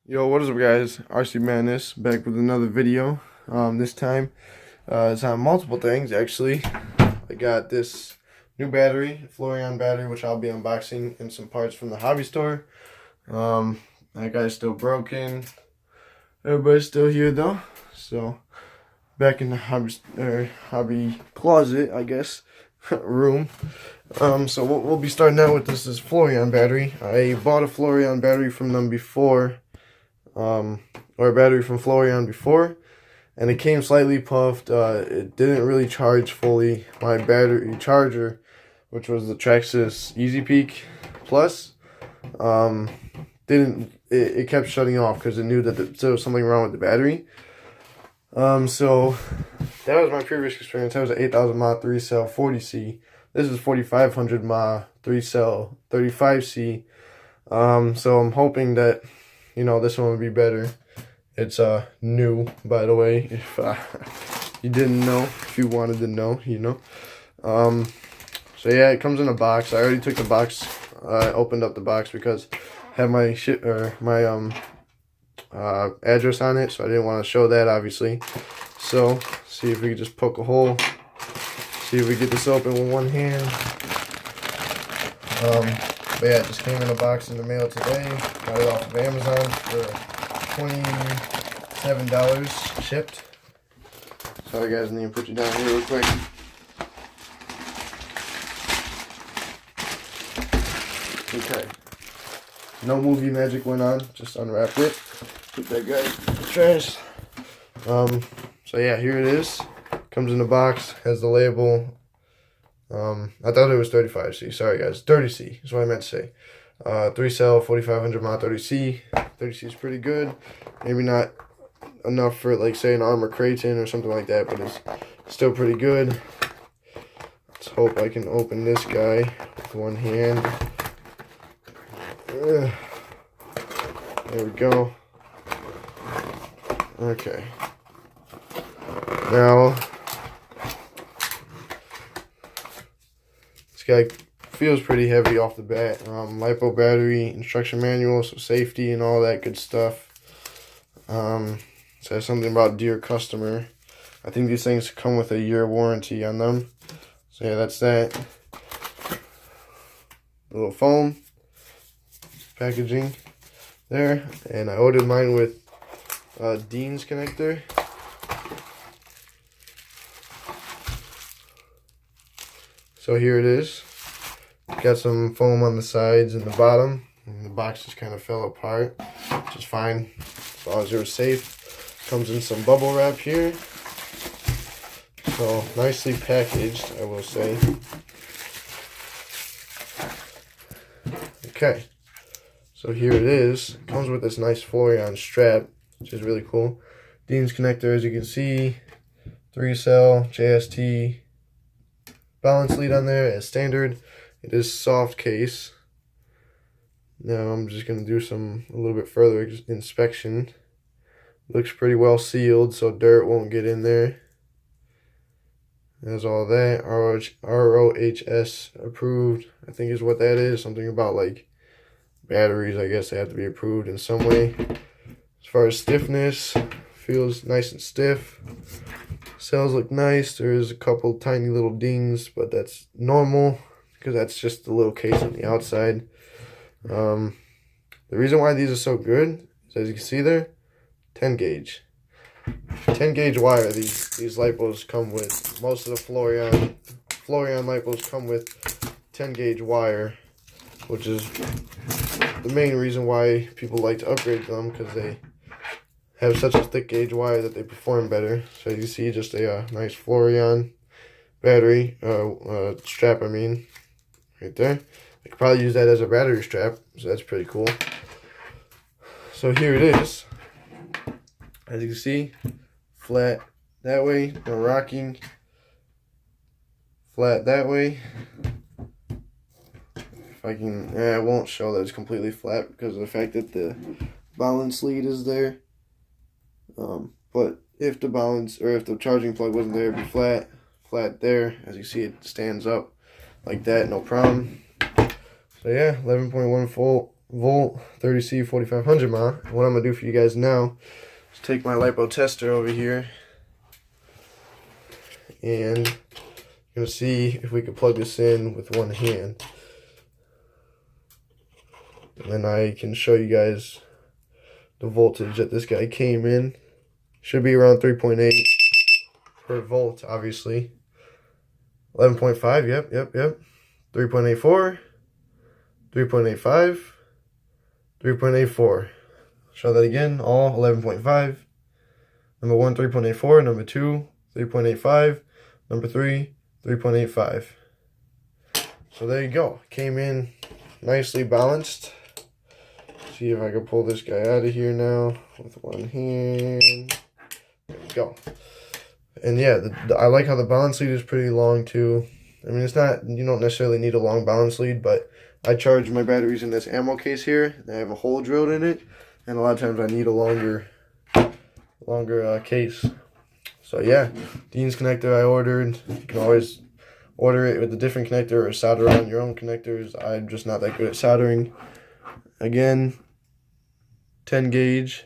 Yo, what is up, guys? RC Madness back with another video. This time it's on multiple things actually. I got this new battery, Floureon battery, which I'll be unboxing, and some parts from the hobby store. That guy's still broken. Everybody's still here though. So back in the hobby closet, I guess, room. So what we'll be starting out with this is Floureon battery. I bought a Floureon battery from them before. Or a battery from Floureon before, and it came slightly puffed. It didn't really charge fully. My battery charger, which was the Traxxas Easy Peak Plus, it kept shutting off because it knew that there was something wrong with the battery. So that was my previous experience. That was an 8,000 mAh 3-cell 40C. This is 4,500 mAh 3-cell 35C. So I'm hoping that, you know, this one would be better. It's new, by the way, if you didn't know, if you wanted to know, you know. So yeah, it comes in a box. I already took the box. I opened up the box because I have my address on it, so I didn't want to show that, obviously. So see if we can just poke a hole. See if we get this open with one hand. But yeah, it just came in a box in the mail today. Got it off of Amazon for $27 shipped. Sorry guys, I need to put you down here real quick. Okay. No movie magic went on, just unwrapped it. Put that guy in the trash. So yeah, here it is. Comes in the box, has the label. I thought it was 35C. Sorry guys, 30C is what I meant to say. 3-cell 4,500 mAh 30C. 30C is pretty good. Maybe not enough for, like, say, an Armor Creighton or something like that, but it's still pretty good. Let's hope I can open this guy with one hand. There we go. Okay. Now, this guy feels pretty heavy off the bat. Lipo battery, instruction manual, so safety and all that good stuff. Says something about dear customer. I think these things come with a year warranty on them. So yeah, that's that. A little foam packaging there, and I ordered mine with Dean's connector. So here it is. Got some foam on the sides and the bottom, and the box just kind of fell apart, which is fine as long as it was safe. Comes in some bubble wrap here, so nicely packaged, I will say. Okay, so here it is. It comes with this nice Floureon strap, which is really cool. Dean's connector, as you can see, 3-cell JST balance lead on there as standard. It is soft case. Now I'm just going to do a little bit further inspection. Looks pretty well sealed, so dirt won't get in there. There's all that. ROHS approved, I think is what that is. Something about, like, batteries, I guess they have to be approved in some way. As far as stiffness, feels nice and stiff. Cells look nice. There is a couple tiny little dings, but that's normal because that's just the little case on the outside. The reason why these are so good is, as you can see there, 10 gauge. 10 gauge wire. These Lipos come with. Most of the Floureon Lipos come with 10 gauge wire, which is the main reason why people like to upgrade them, because they have such a thick gauge wire that they perform better. So you see, just a nice Floureon battery strap, I mean, right there. I could probably use that as a battery strap, so that's pretty cool. So here it is. As you can see, flat that way, no rocking. Flat that way. If I can, I won't show that it's completely flat because of the fact that the balance lead is there. But if the charging plug wasn't there, it'd be flat there. As you see, it stands up like that, no problem. So yeah, 11.1 volt volt 30C 4500 mAh. What I'm gonna do for you guys now is take my lipo tester over here, and I'm gonna see if we can plug this in with one hand, and then I can show you guys the voltage that this guy came in. Should be around 3.8 per volt, obviously. 11.5, yep. 3.84, 3.85, 3.84. Show that again, all 11.5. Number 1, 3.84. Number 2, 3.85. Number 3, 3.85. So there you go. Came in nicely balanced. See if I can pull this guy out of here now with one hand. There we go. And yeah, I like how the balance lead is pretty long too. I mean, it's not, you don't necessarily need a long balance lead, but I charge my batteries in this ammo case here. I have a hole drilled in it, and a lot of times I need a longer case. So yeah, Dean's connector I ordered. You can always order it with a different connector or solder on your own connectors. I'm just not that good at soldering. Again, 10 gauge,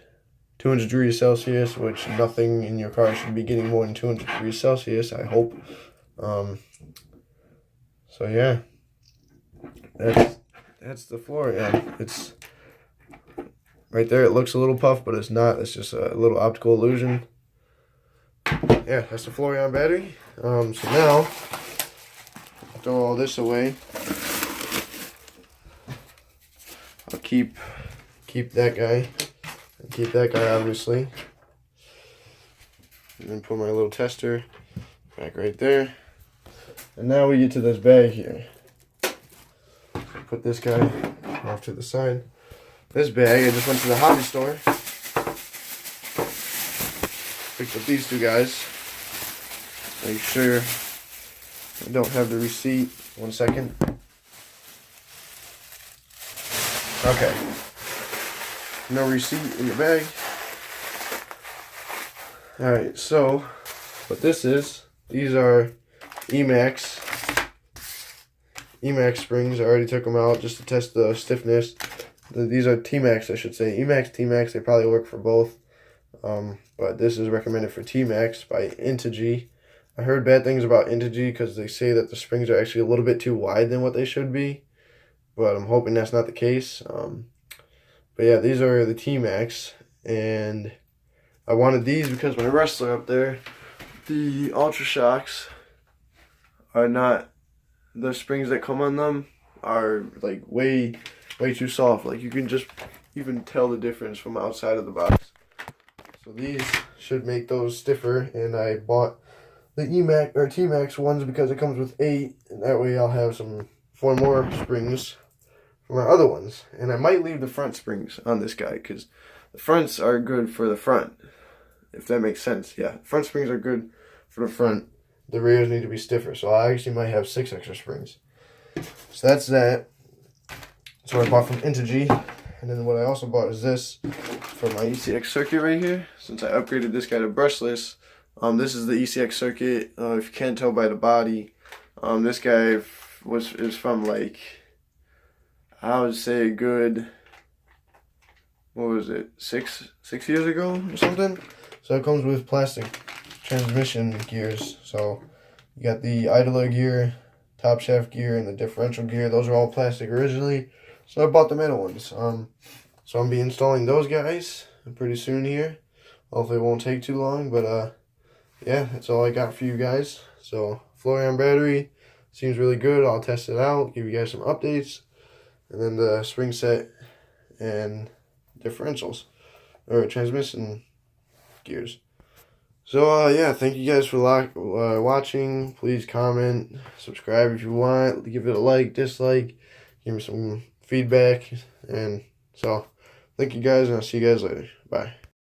200 degrees Celsius, which nothing in your car should be getting more than 200 degrees Celsius, I hope. So yeah, that's the Floureon. It's right there. It looks a little puff, but it's not. It's just a little optical illusion. Yeah, that's the Floureon battery. So now, throw all this away. I'll keep that guy, and keep that guy obviously, and then put my little tester back right there. And now we get to this bag here. Put this guy off to the side. This bag, I just went to the hobby store, picked up these two guys. Make sure I don't have the receipt. 1 second. Okay. No receipt in the bag. Alright, so what this is, these are Emax springs. I already took them out just to test the stiffness. These are T-Max, I should say. Emax, T-Max, they probably work for both. But this is recommended for T-Max by Integy. I heard bad things about Integy because they say that the springs are actually a little bit too wide than what they should be. But I'm hoping that's not the case. But yeah, these are the T-Max. And I wanted these because my wrestler up there, the Ultra Shocks, are not, the springs that come on them are like way too soft. Like you can just even tell the difference from outside of the box. So these should make those stiffer, and I bought the Emax or T-Max ones because it comes with 8, and that way I'll have 4 more springs for my other ones. And I might leave the front springs on this guy because the fronts are good for the front, if that makes sense. Yeah, front springs are good for the front. The rears need to be stiffer, so I actually might have 6 extra springs. So that's that. So I bought from Integy, and then what I also bought is this for my ECX circuit right here. Since I upgraded this guy to brushless, this is the ECX circuit. If you can't tell by the body, this guy is from like, I would say a good, what was it, six years ago or something. So it comes with plastic transmission gears. So you got the idler gear, top shaft gear, and the differential gear. Those are all plastic originally. So I bought the metal ones. So I'm be installing those guys pretty soon here. Hopefully it won't take too long, but yeah, that's all I got for you guys. So Floureon battery seems really good. I'll test it out, give you guys some updates, and then the spring set and differentials or transmission gears. So yeah, thank you guys for watching. Please comment, subscribe if you want, give it a like, dislike, give me some feedback, and so thank you guys, and I'll see you guys later. Bye.